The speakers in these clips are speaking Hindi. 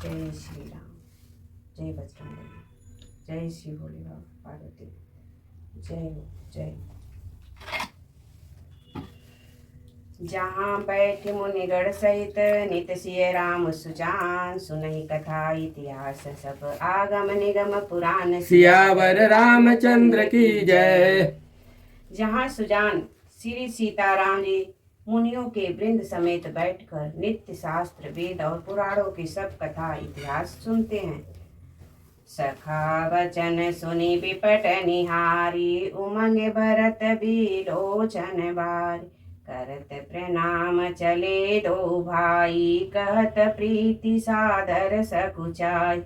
जय श्री राम, जय बजरंग, जय श्री भोले बाबा पार्वती, जय जय। जहाँ बैठ मुनिगण सहित नित सिय राम सुजान, सुनहि कथा इतिहास सब आगम निगम पुराण, सियावर रामचंद्र की जय। जहाँ सुजान श्री सीताराम जी मुनियों के वृंद समेत बैठकर नित्य शास्त्र वेद और पुराणों की सब कथा इतिहास सुनते हैं। सखा वचन सुनी विपट निहारी, उमंग भरत बिलोचन बारी, करत प्रणाम चले दो भाई, कहत प्रीति सादर सकुचाई।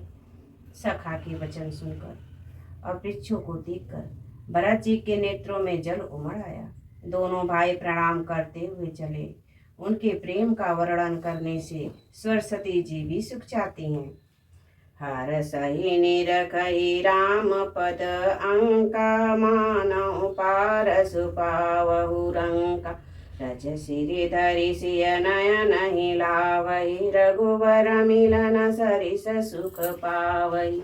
सखा के वचन सुनकर और वृक्षों को देखकर भरत जी के नेत्रों में जल उमड़ आया। दोनों भाई प्रणाम करते हुए चले। उनके प्रेम का वर्णन करने से सरस्वती जी भी सुख चाहती हैं। हर सही निरखहि राम पद अंका, मानव पारस पावहु रंका, रज सिरि धरि सिय नयन ही लावहि, रघुवर मिलन सरिस सुख पावहि।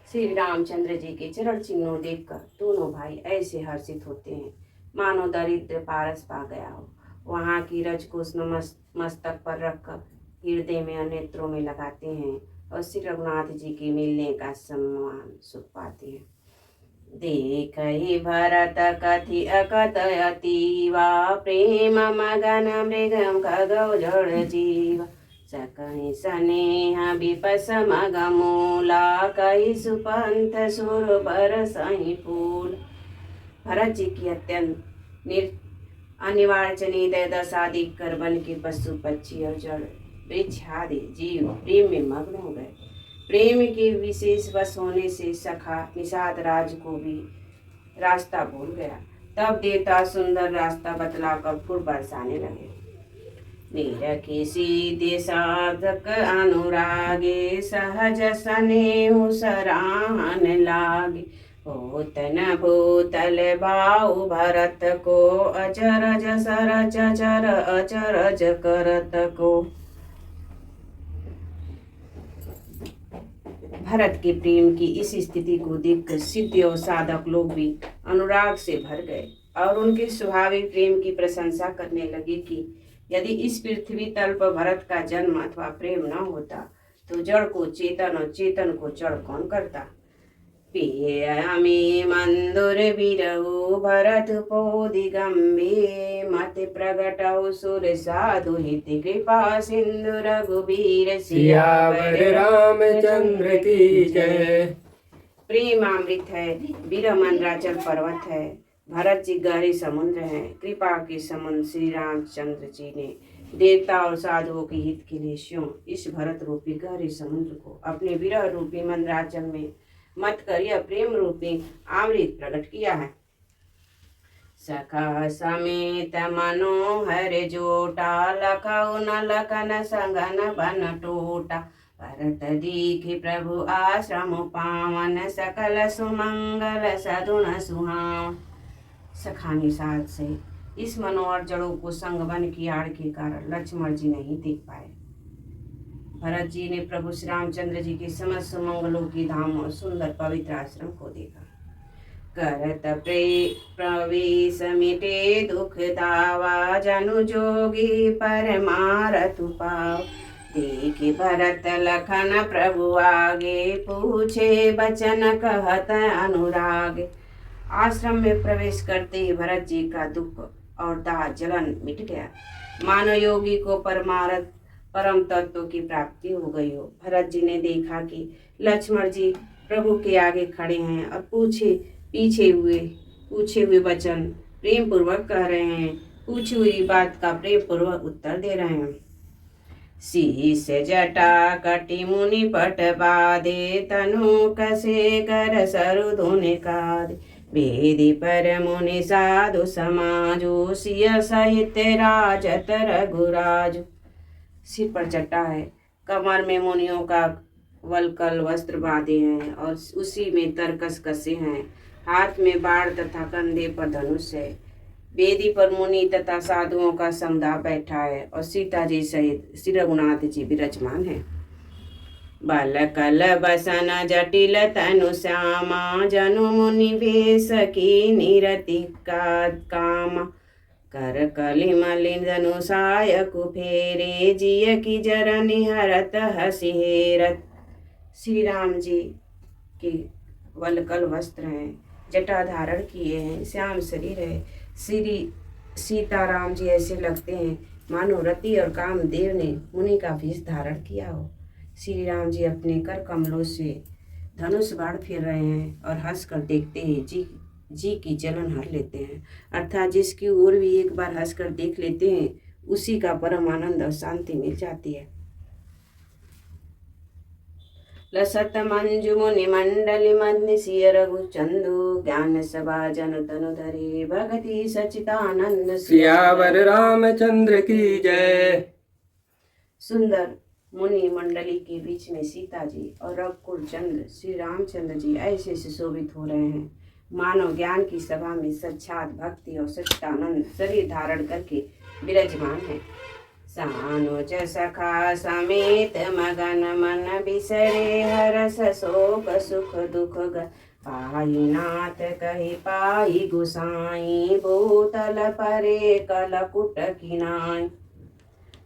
श्री रामचंद्र जी के चरण चिन्हों देखकर दोनों भाई ऐसे हर्षित होते हैं मानो दरिद्र पारस पा गया हो। वहां की रज को मस्तक पर रखकर हृदय में और नेत्रों में लगाते हैं और श्री रघुनाथ जी के मिलने का सम्मान सुख पाते हैं। देख ही भरत कथि अकथयतीवा, प्रेम मगन मृगम खगौ जड़ जीवा, सकहि स्नेह विपस मग मूला, कहि सुपंथ सुर बरसहि फूल। भरत जी की अत्यंत अनिवार्चनीय दशा देख कर वन के पशु पक्षी और जड़ वृक्ष आदि जीव प्रेम में मग्न हो गए। प्रेम के विशेष वश होने से सखा निषाद राज को भी रास्ता भूल गया। तब देवता सुंदर रास्ता बतलाकर फूल बरसाने लगे। निरखि सीधे साधक अनुरागे, सहज स्नेह सराहन लागे, होत न भूतल भाऊ भरत को, अचरज सरज चर अचरज करत को। भरत के प्रेम की इस स्थिति को देखकर सिद्ध और साधक लोग भी अनुराग से भर गए और उनके स्वाभाविक प्रेम की प्रशंसा करने लगे कि यदि इस पृथ्वी तल पर भरत का जन्म अथवा प्रेम न होता तो जड़ को चेतन और चेतन को जड़ कौन करता। पियमि मंदुर बिरहु भरत पोधि गंभीर, मत प्रगटौ सुर साधु हित कृपा सिंधु रघुबीर, सियावर रामचंद्र की जय। प्रेम अमृत है, बिरह मंदराचल पर्वत है, भरत जी गहरे समुद्र हैं। कृपा के समुद्र श्री रामचंद्र जी ने देवता और साधुओं के हित के लिए स्यों इस भरत रूपी गहरे समुद्र को अपने विरह रूपी मंदराचल में मत कर यह प्रेम रूपी अमृत प्रकट किया है। सखा समेत मनोहर जोटा, लखौ न लखन संगन बन टोटा, भरत दीखि प्रभु आश्रम पावन, सकल सुमंगल सदुन सुहावन। सखा निषाद से इस मनोहर जड़ों को संग बन की आड़ के कारण लक्ष्मण जी नहीं देख पाए। भरत जी ने प्रभु श्री रामचंद्र जी के समस्त सुमंगलों की धाम और सुंदर पवित्र आश्रम को देखा। करत प्रवेश मिटे दुख दावा, जनु जोगी परमारथ पाव, देखि भरत लखन प्रभु आगे, पूछे बचन कहत अनुराग। आश्रम में प्रवेश करते ही भरत जी का दुख और दाह जलन मिट गया, मानो योगी को परम तत्व की प्राप्ति हो गई हो। भरत जी ने देखा कि लक्ष्मण जी प्रभु के आगे खड़े हैं और पूछे हुए वचन प्रेम पूर्वक कह रहे हैं, पूछी हुई बात का प्रेम पूर्वक उत्तर दे रहे हैं। शीस जटा कटि मुनि पट बाधे, तनु कसे कर सरु धुनि काधे, वेदी पर मुनि साधु समाजो, सिय सहित राजत रघुराजो। सिर पर जटा है, कमर में मुनियों का वलकल वस्त्र बांधे हैं और उसी में तरकस कसे हैं, हाथ में बाण तथा कंधे पर धनुष है। वेदी पर मुनि तथा साधुओं का समुदाय बैठा है और सीता जी सहित श्री रघुनाथ जी विराजमान है। बल कल बसन जटिल तनु श्यामा जनु मुनि वेश की निरति का काम कर कलि मलिन धनुषाय कुफेरे जिय की जरन हरत हसी हेरत। श्री राम जी के वलकल वस्त्र हैं, जटा धारण किए हैं, श्याम शरीर है। श्री सीताराम जी ऐसे लगते हैं मानो रति और कामदेव ने मुनि का भेष धारण किया हो। श्री राम जी अपने कर कमलों से धनुष बाण फेर रहे हैं और हंसकर देखते हैं जी की जलन हर लेते हैं। अर्थात जिसकी ओर भी एक बार हंसकर देख लेते हैं उसी का परम आनंद और शांति मिल जाती है। लसत मंजु मुनि मंडली मध्य सिय रघु चंदु ज्ञान सभा जन तनु धरे भगति सचितानंद। सियावर रामचंद्र की जय। सुंदर मुनि मंडली के बीच में सीता जी और रघुकुल चंद्र श्री रामचंद्र जी ऐसे सुशोभित हो रहे हैं मानव ज्ञान की सभा में साक्षात भक्ति और सच्चिदानंद शरीर धारण करके विराजमान है। सानुज सखा समेत मगन मन बिसरे हरस शोक सुख दुख पाई नाथ कही पाई गुसाई भूतल परे कलकुट किनाई।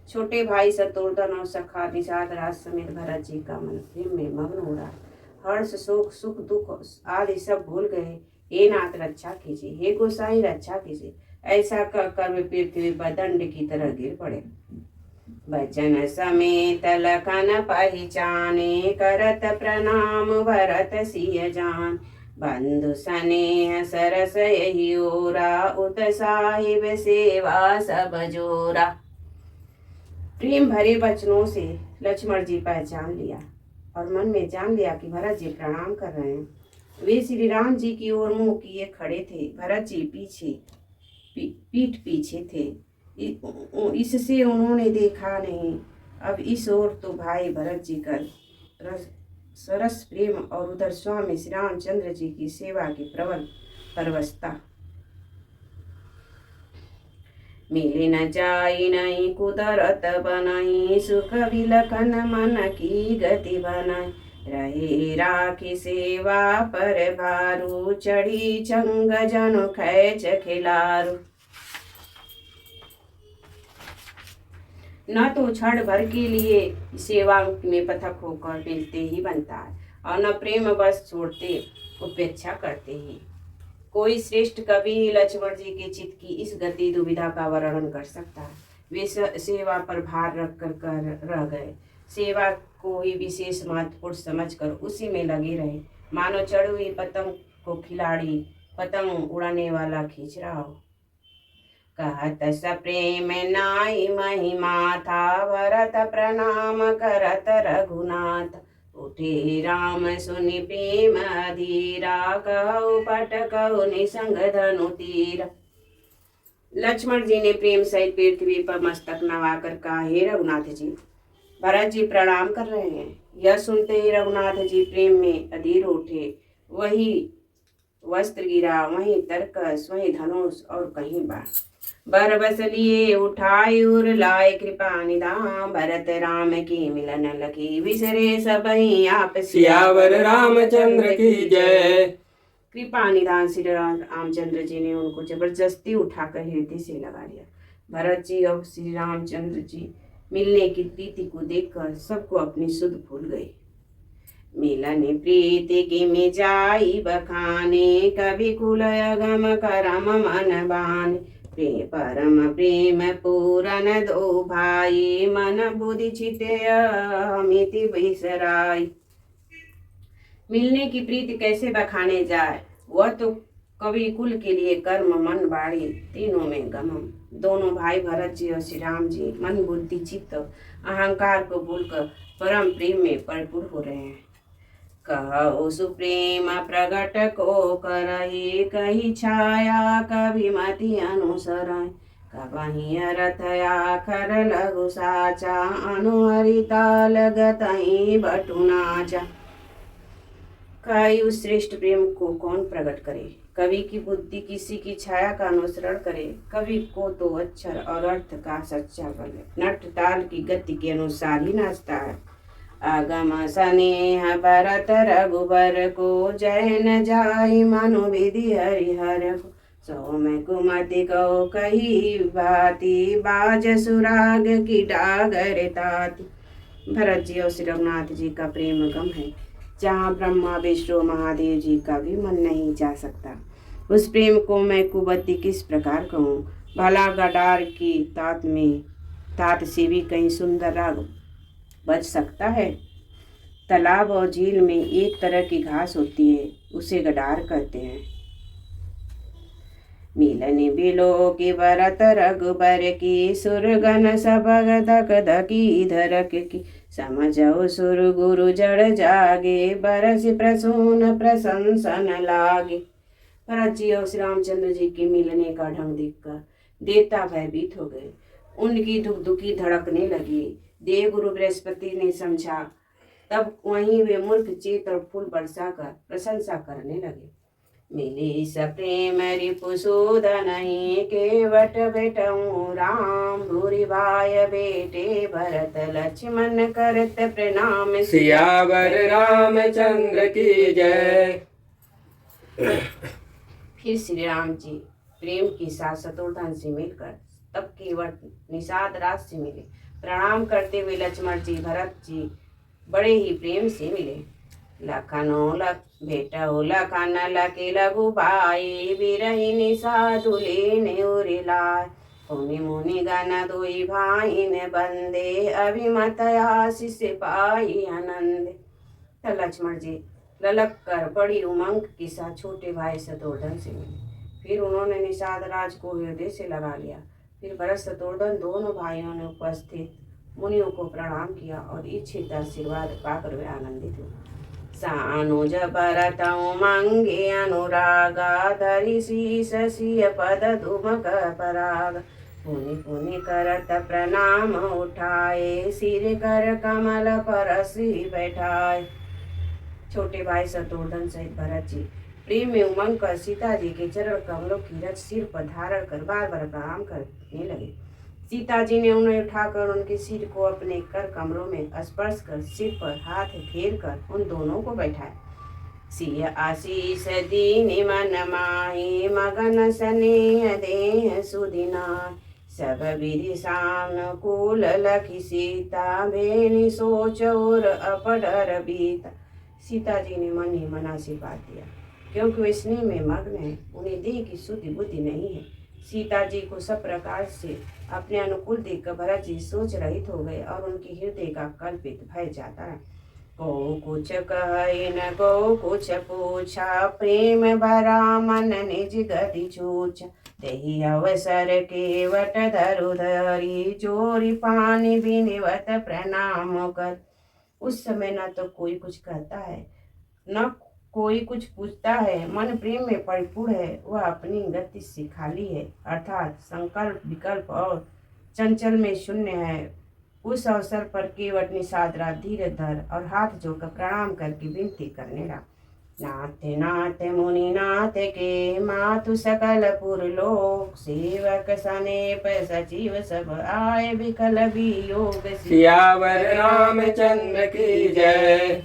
छोटे भाई शत्रुघ्न और सखा निषाद राज समेत भरत जी का मन प्रेम में मग्न हो रहा। हर्ष शोक सुख दुख आदि सब भूल गए। हे नाथ रक्षा कीजिए, हे गोसाई रक्षा कीजिए। ऐसा कर वे पृथ्वी पर दंड की तरह गिर पड़े। बचन समेत लखन पहचाने करत प्रणाम भरत सिय जान। बंधु स्नेह सरस यही ओरा उत साहिब सेवा सब जोरा। प्रेम भरे वचनों से लक्ष्मण जी पहचान लिया और मन में जान लिया कि भरत जी प्रणाम कर रहे हैं। वे श्री राम जी की ओर मुंह किए खड़े थे। भरत जी पीठ पीछे थे, इससे उन्होंने देखा नहीं। अब इस ओर तो भाई भरत जी का सरस प्रेम और उधर स्वामी श्री रामचंद्र जी की सेवा की प्रबल परवशता। मिले न जाई नहीं कुदरत बनाई सुख विलखन मन की गति बनाई। रहे राखी सेवा पर भारू चढ़ी चंग जनु खैच खिलारू। न तो क्षण भर के लिए सेवा में पथक होकर मिलते ही बनता है और न प्रेम बस छोड़ते उपेक्षा करते ही। कोई श्रेष्ठ कवि लक्ष्मण जी के चित्त की इस गति दुविधा का वर्णन कर सकता है। वे सेवा पर भार रख कर रह गए। सेवा को ही विशेष महत्वपूर्ण समझकर उसी में लगे रहे, मानो चढ़ी हुई पतंग को खिलाड़ी पतंग उड़ाने वाला खींच रहा हो। कहत सप्रेम नाई महिमा था भरत प्रणाम करत रघुनाथ। उठे राम सुनि प्रेम अधीरा कहु पट कहु निसंग धनु तीर। लक्ष्मण जी ने प्रेम सहित पृथ्वी पर मस्तक नवाकर कहा, हे रघुनाथ जी, भरत जी प्रणाम कर रहे हैं। यह सुनते ही रघुनाथ जी प्रेम में अधीर उठे। वही वस्त्र गिरा, वहीं तरकस, वहीं धनुष और कहीं बाण। बर बस लिए उठाई उर लाए कृपा निधान। भरत राम की मिलन लगी विसरे सबहि आप। सियावर रामचंद्र की जय। कृपा निधान श्री रामचंद्र जी ने उनको जबरदस्ती उठाकर हृदय से लगा लिया। भरत जी और श्री रामचंद्र जी मिलने की प्रीति को देखकर सबको अपनी सुध भूल गए। मिलन प्रीति की मिजाई बखाने कवि कुल अगम करम मन बान। परम प्रेम पूरन दो भाई मन बुद्धि चिते अमिति बिसराई। मिलने की प्रीति कैसे बखाने जाए, वह तो कवि कुल के लिए कर्म मन बाड़ी तीनों में गमम। दोनों भाई भरत जी और श्री राम जी मन बुद्धि चित्त अहंकार को भूलकर परम प्रेम में परिपूर्ण हो रहे हैं। कहो सुप्रेम प्रगट को करही कही छाया कभी मति अनुसरण। कबहि रथ आखर लघु साचा अनुहरिता लगतहि बटु नाचा। काई उस श्रेष्ठ प्रेम को कौन प्रकट करे। कवि की बुद्धि किसी की छाया का अनुसरण करे। कवि को तो अक्षर और अर्थ का सच्चा बल है। नट ताल की गति के अनुसार ही नाचता है। आगम स्नेह भरत रघुबर को, जय न जाई मनु विधि हरिहर को। सौम्य कुमति कहो कही भांति, बाज सुराग की डागर ताती। भरत जी और श्री रघुनाथ जी का प्रेम गम है, जहाँ ब्रह्मा विष्णु महादेव जी का भी मन नहीं जा सकता। उस प्रेम को मैं कुबती किस प्रकार कहूँ। भला गडार की तात से भी कहीं सुंदर राग बज सकता है। तालाब और झील में एक तरह की घास होती है, उसे गडार कहते हैं। मिलनी बिलो की भरत रघुबर की, सुरगन सबग धक धकी धरक की। समझो सुर गुरु जड़ जागे, बरस प्रसून प्रशंसन लागे। भरत जी और श्री रामचंद्र जी के मिलने का ढंग देखकर देवता भयभीत हो गए। उनकी दुख दुखी धड़कने लगी। देव गुरु बृहस्पति ने समझा, तब वहीं वे मूर्ख चेत और फूल बरसा कर प्रशंसा करने लगे। मिली सप्रेम रिपुसूदनहि, केवट बेटऊ राम। भूरि भाय बेटे भरत, लक्ष्मण करत प्रणाम। सियावर रामचंद्र की जय। फिर श्री राम जी प्रेम के साथ शत्रुघ्न से मिलकर तब केवट निषाद राज से मिले। प्रणाम करते हुए लक्ष्मण जी भरत जी बड़े ही प्रेम से मिले। लखनो लख बेटा हो लखन लके लघु भाई, बिरहिनी साधु लेने उरे लाय। मुनि मुनि गण दोई भाई ने बंदे, अभिमत आशीष पाई आनंद। तब लक्ष्मण जी ललक कर बड़ी उमंग के साथ छोटे भाई शत्रुघ्न से मिले। फिर उन्होंने निषाद राज को हृदय से लगा लिया। फिर भरत शत्रुघ्न दोनों भाइयों ने उपस्थित मुनियों को प्रणाम किया और इच्छित आशीर्वाद पाकर वे आनंदित हुए। सानुज भरत उमंगे अनुरागा, धरि शीस सिय पद धुमक पराग। पुनि पुनि करत प्रणाम उठाए, सिर कर कमल परसी बैठाए। छोटे भाई शत्रुघ्न सहित भरत जी प्रेम में उमंग कर सीता जी के चरण कमलों की रज सिर पर धारण कर बार बार प्रणाम करने लगे। सीता जी ने उन्हें उठाकर उनके सिर को अपने कर कमलों में स्पर्श कर सिर पर हाथ फेर कर उन दोनों को बैठाया। सिय आशीष दीन मन माही, मगन स्नेह देह सुदिना। सब विधि सानुकूल लखी सीता, भेनी सोच और अपडर बीता। सीता जी ने मन ही मन आशीर्वाद दिया, क्योंकि वे स्नेह में मग्न है, उन्हें देह की शुद्धि बुद्धि नहीं है। सीता जी को सब प्रकार से अपने अनुकूल देखकर भरत जी सोच रहित हो गए और उनके हृदय का कल्पित भय जाता है। को कुछ कहे न को कुछ पूछा, प्रेम भरा मन निज गति छूछा। तेहि अवसर केवट धरु धरी, जोरी पानी बिनवत प्रणाम कर। उस समय न तो कोई कुछ कहता है न कोई कुछ पूछता है, मन प्रेम में परिपूर्ण है। वह अपनी गति से खाली है, अर्थात संकल्प विकल्प और चंचल में शून्य है। उस अवसर पर केवट निषाद राज धीरे धर और हाथ जोड़कर प्रणाम करके विनती करने लगा। नाथ नाथ मुनि नाथ के, मातु सकल पुर लोक। सेवक सनेप सचिव सब आए, विकल वियोग। सियावर रामचंद्र की जय।